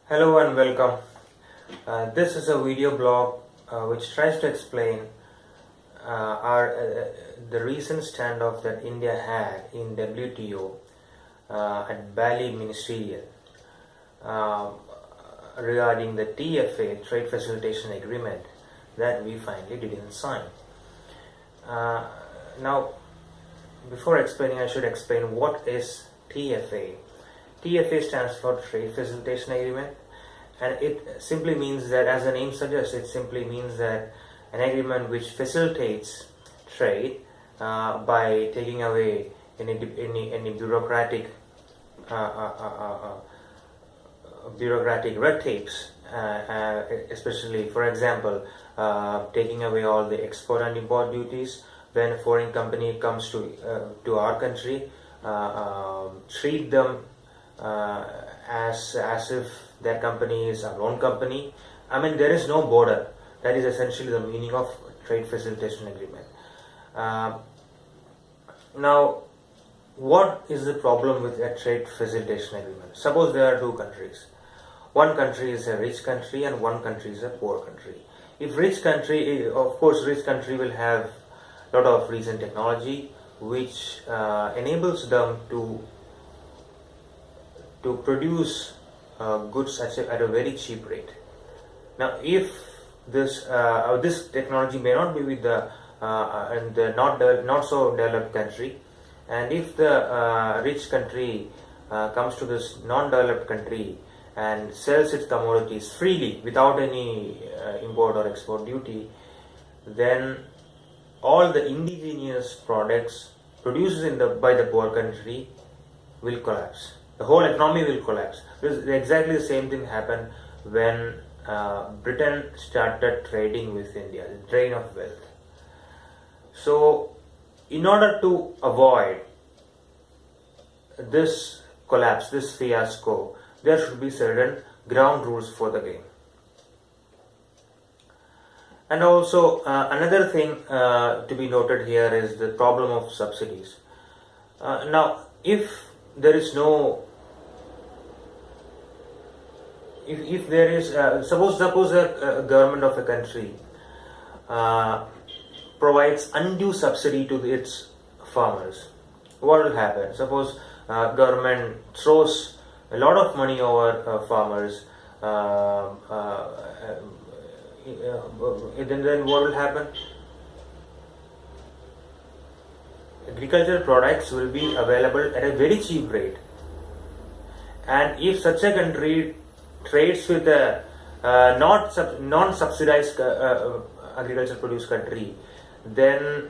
Hello and welcome. This is a video blog which tries to explain the recent standoff that India had in WTO at Bali Ministerial uh, regarding the TFA, Trade Facilitation Agreement, that we finally didn't sign. Now, before explaining, I should explain what is TFA. TFA stands for Trade Facilitation Agreement, and it simply means that, as the name suggests, it simply means that an agreement which facilitates trade by taking away any bureaucratic red tapes, especially, for example, taking away all the export and import duties when a foreign company comes to our country, treat them as if their company is our own company. I mean, there is no border. That is essentially the meaning of Trade Facilitation Agreement. Now, what is the problem with a Trade Facilitation Agreement? Suppose there are two countries. One country is a rich country and one country is a poor country. If rich country, of course, rich country will have a lot of recent technology which enables them to produce goods at a very cheap rate. Now, if this technology may not be with the not so developed country, and if the rich country comes to this non-developed country and sells its commodities freely without any import or export duty, then all the indigenous products produced by the poor country will collapse. The whole economy will collapse. Exactly the same thing happened when Britain started trading with India, the drain of wealth. So, in order to avoid this collapse, this fiasco, there should be certain ground rules for the game. And also, another thing to be noted here is the problem of subsidies. Now, if there is no if there is suppose a government of a country provides undue subsidy to its farmers, what will happen? Suppose government throws a lot of money over farmers, then what will happen? Agricultural products will be available at a very cheap rate, and if such a country trades with a non-subsidized agriculture produce country, then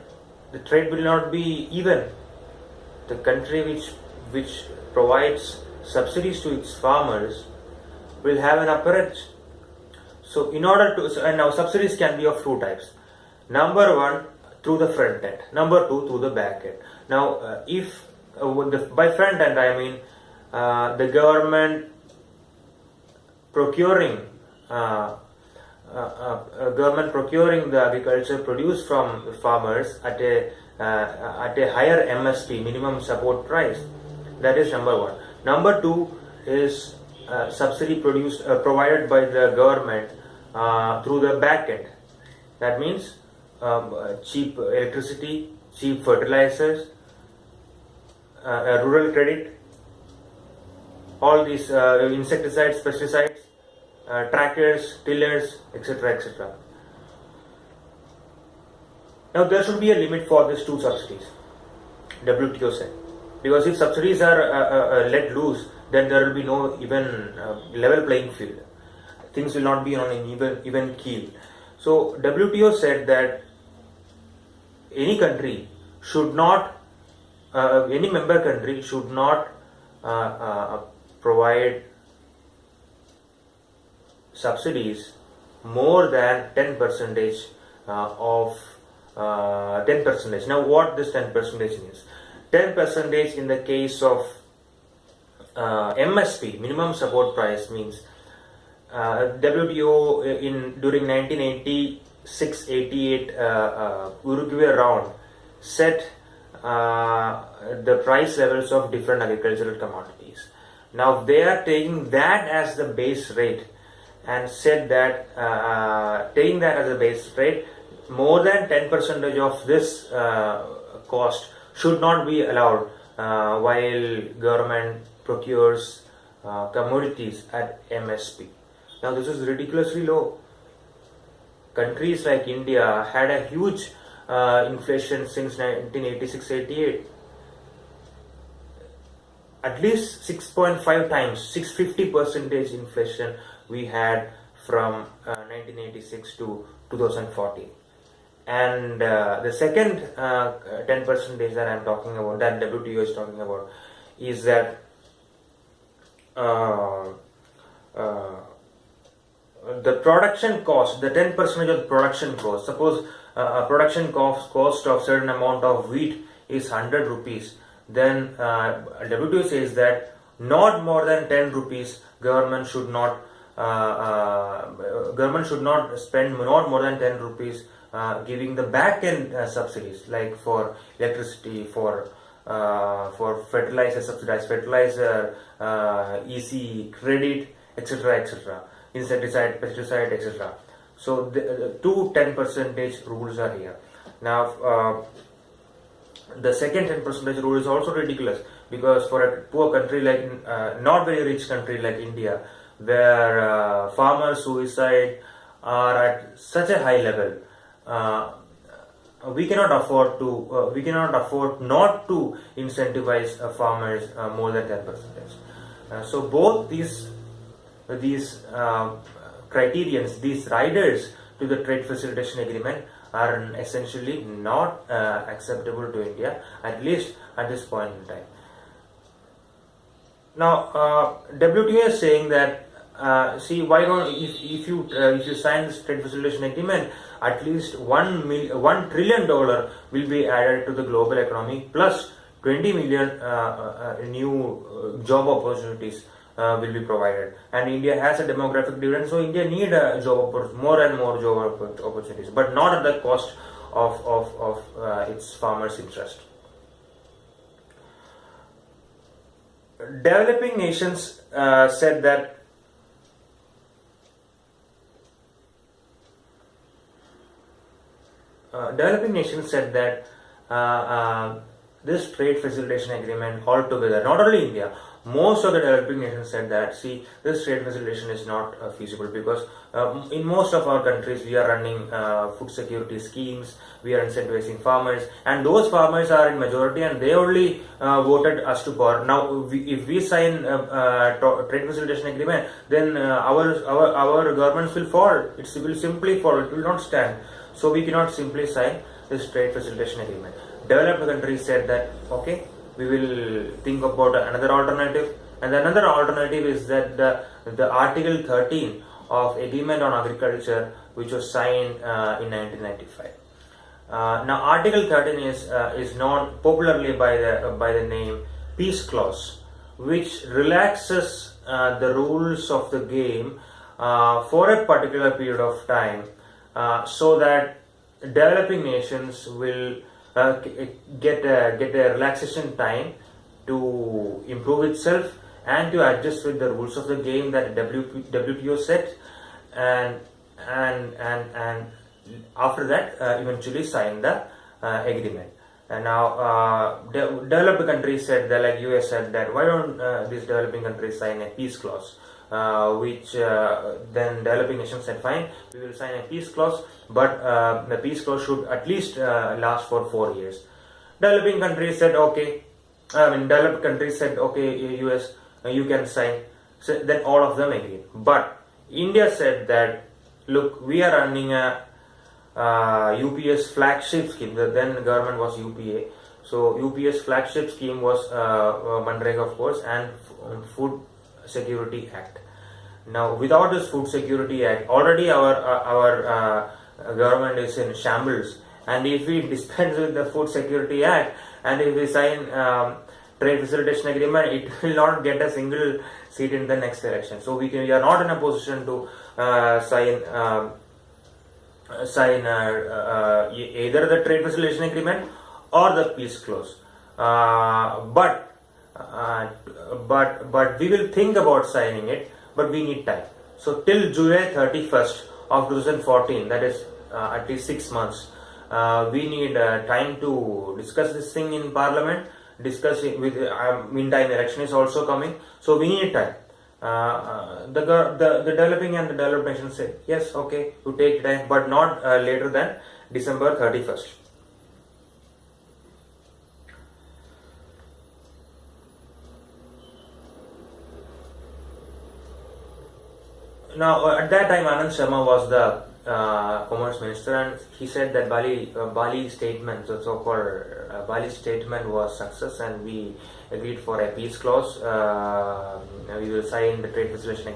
the trade will not be even. The country which provides subsidies to its farmers will have an upper edge. So, in order to, and now subsidies can be of two types. Number one, through the front end. Number two, through the back end. Now, if by front end I mean the government procuring the agriculture produce from farmers at a higher MSP, minimum support price. That is number one. Number two is subsidy provided by the government through the back end. That means cheap electricity, cheap fertilizers, rural credit, all these insecticides, pesticides, tractors, tillers, etc., etc. Now, there should be a limit for these two subsidies, WTO said, because if subsidies are let loose, then there will be no even level playing field. Things will not be on an even keel. So, WTO said that any country should not, any member country should not provide subsidies more than 10% of 10%. Now, what this 10% means? 10% in the case of MSP, minimum support price, means WTO during 1986-88 Uruguay round set the price levels of different agricultural commodities. Now they are taking that as the base rate and said that taking that as a base rate, more than 10% of this cost should not be allowed while government procures commodities at MSP. Now this is ridiculously low. Countries like India had a huge inflation since 1986-88. At least 6.5 times, 650% inflation we had from 1986 to 2014. And the second 10% that I'm talking about, that WTO is talking about, is that the production cost, the 10% of the production cost, suppose a production cost of certain amount of wheat is 100 rupees, then WTO says that not more than 10 rupees government should not spend not more than 10 rupees giving the back end subsidies, like for electricity, for fertilizer, subsidized fertilizer, EC credit, etc., etc., insecticide, pesticide, etc. So the two 10% rules are here. Now the second 10% rule is also ridiculous, because for a poor country like not very rich country like India, where farmer suicide are at such a high level, we cannot afford not to incentivize farmers more than 10%. So both these criterions, these riders to the trade facilitation agreement, are essentially not acceptable to India, at least at this point in time. Now WTO is saying that see, why don't, if you sign this trade facilitation agreement, at least $1 trillion will be added to the global economy, plus 20 million new job opportunities will be provided. And India has a demographic dividend, so India need more and more job opportunities, but not at the cost of its farmers' interest. Developing nations said that this trade facilitation agreement altogether, not only India, most of the developing nations said that, see, this trade facilitation is not feasible, because in most of our countries we are running food security schemes, we are incentivizing farmers, and those farmers are in majority and they only voted us to power. Now if we sign trade facilitation agreement, then our governments will fall. It will simply fall, it will not stand. So we cannot simply sign this trade facilitation agreement. Developed countries said that, okay, we will think about another alternative, and another alternative is that the Article 13 of Agreement on Agriculture, which was signed in 1995. Now Article 13 is known popularly by the name Peace Clause, which relaxes the rules of the game for a particular period of time, so that developing nations will get a relaxation time to improve itself and to adjust with the rules of the game that WTO set, and after that eventually sign the agreement. And now developed countries said that, like US said that, why don't these developing countries sign a peace clause, which then developing nations said, fine, we will sign a peace clause, but the peace clause should at least last for 4 years. Developing countries said, okay, developed countries said, okay, US, you can sign. So then all of them agreed. But India said that, look, we are running a UPS flagship scheme. The then government was UPA. So UPS flagship scheme was Manrega, of course, and Food Security Act. Now, without this Food Security Act, already our government is in shambles. And if we dispense with the Food Security Act, and if we sign trade facilitation agreement, it will not get a single seat in the next election. So we are not in a position to sign either the trade facilitation agreement or the peace clause. But but we will think about signing it, but we need time. So till July 31st of 2014, that is at least 6 months, we need time to discuss this thing in Parliament, discuss it with, meantime election is also coming, so we need time. The developing and the developed nations say, yes, okay, you take time, but not later than December 31st. Now, at that time, Anand Sharma was the Commerce Minister, and he said that Bali statement, the so-called Bali statement, was success, and we agreed for a peace clause. We will sign the trade facilitation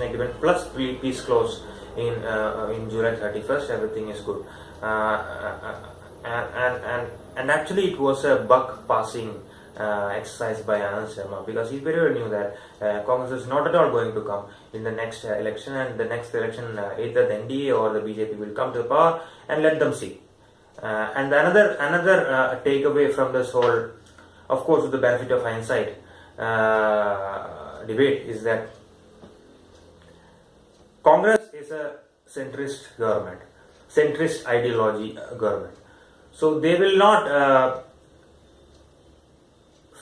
agreement plus peace clause in July 31st. Everything is good, and actually it was a buck passing exercise by Anand Sharma, because he very well knew that Congress is not at all going to come in the next election, and the next election either the NDA or the BJP will come to power, and let them see. And another takeaway from this whole, of course with the benefit of hindsight, debate is that Congress is a centrist government, centrist ideology government. So they will not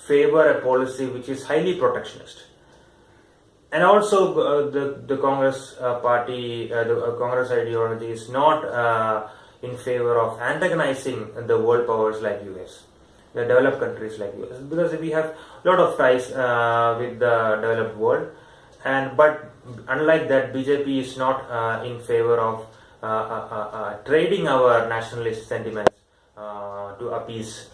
favor a policy which is highly protectionist. And also the Congress party, the Congress ideology is not in favor of antagonizing the world powers like US, the developed countries like US, because we have a lot of ties with the developed world. But unlike that, BJP is not in favor of trading our nationalist sentiments to appease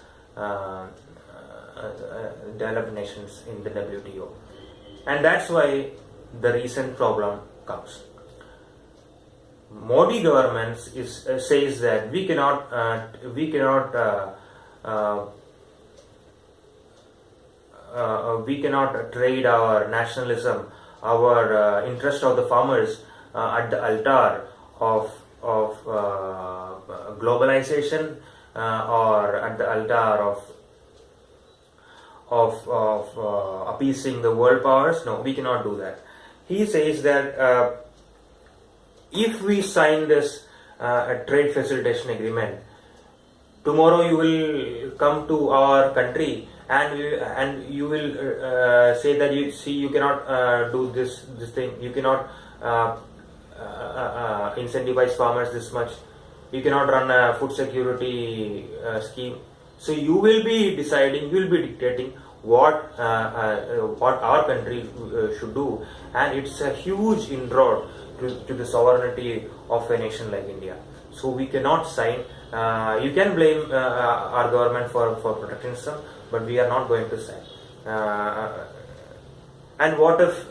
developed nations in the WTO, and that's why the recent problem comes. Modi government says that we cannot trade our nationalism, our interest of the farmers at the altar of globalization, or at the altar of appeasing the world powers. No, we cannot do that. He says that if we sign this trade facilitation agreement, tomorrow you will come to our country and you will say that you cannot do this thing, you cannot incentivize farmers this much, you cannot run a food security scheme. So you will be deciding, you will be dictating what our country should do, and it's a huge inroad to the sovereignty of a nation like India. So we cannot sign. You can blame our government for protectionism, but we are not going to sign. And what if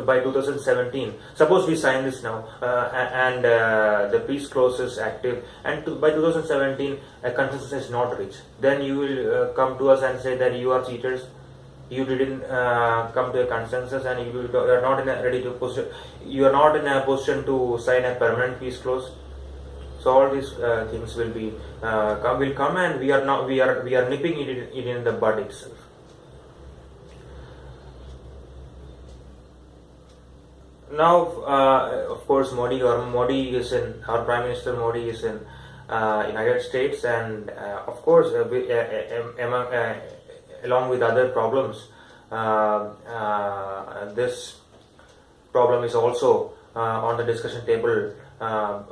by 2017, suppose we sign this now, and the peace clause is active, and by 2017 a consensus is not reached, then you will come to us and say that you are cheaters, you didn't come to a consensus, and you are not in a position to sign a permanent peace clause. So all these things will come, and we are nipping it in the bud itself. Now, of course, our Prime Minister Modi is in United States, and of course, along with other problems, this problem is also on the discussion table of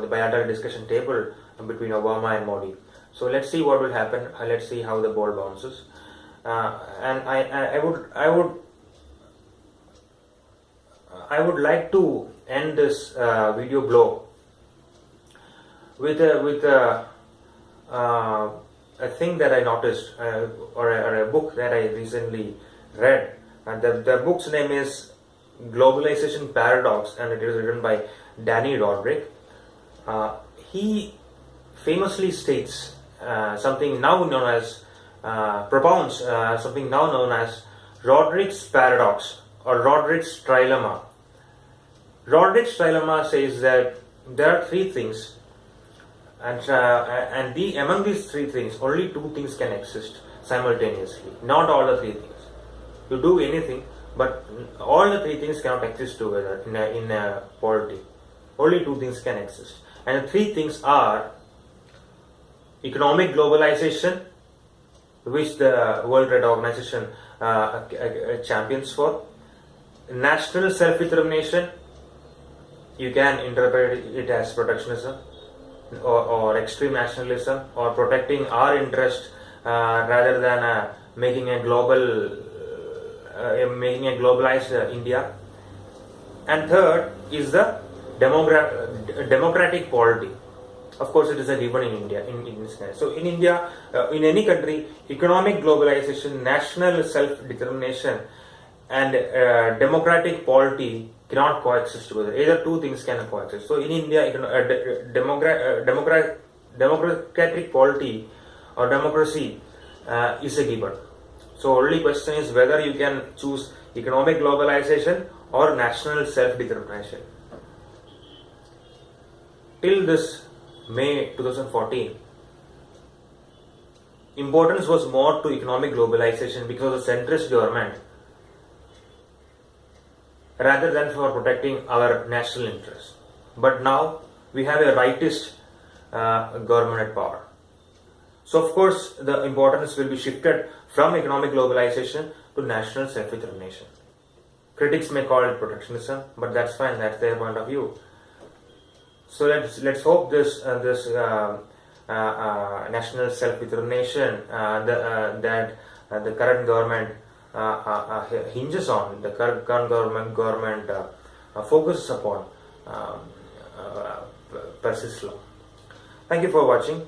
the bilateral discussion table between Obama and Modi. So let's see what will happen. Let's see how the ball bounces. And I would like to end this video blog with a thing that I noticed, or a book that I recently read. And the book's name is Globalization Paradox, and it is written by Danny Roderick. He famously states something now known as propounds something now known as Roderick's paradox or Roderick's trilemma. Roderick's trilemma says that there are three things and among these three things, only two things can exist simultaneously, not all the three things. You do anything, but all the three things cannot exist together in a polity. Only two things can exist, and the three things are economic globalization, which the World Trade Organization champions for, national self-determination, you can interpret it as protectionism or extreme nationalism, or protecting our interest rather than making a globalized India. And third is the democratic polity. Of course, it is a given in India. In this case, so in India, in any country, economic globalization, national self-determination, and democratic polity cannot coexist together. Either two things can coexist. So in India, democratic polity or democracy is a given. So only question is whether you can choose economic globalization or national self-determination. Till this May 2014, importance was more to economic globalization because of the centrist government rather than for protecting our national interests. But now we have a rightist government at power. So of course the importance will be shifted from economic globalization to national self-determination. Critics may call it protectionism, but that's fine, that's their point of view. So let's hope this national self-determination that the current government hinges on, the current government focuses upon, persists long. Thank you for watching.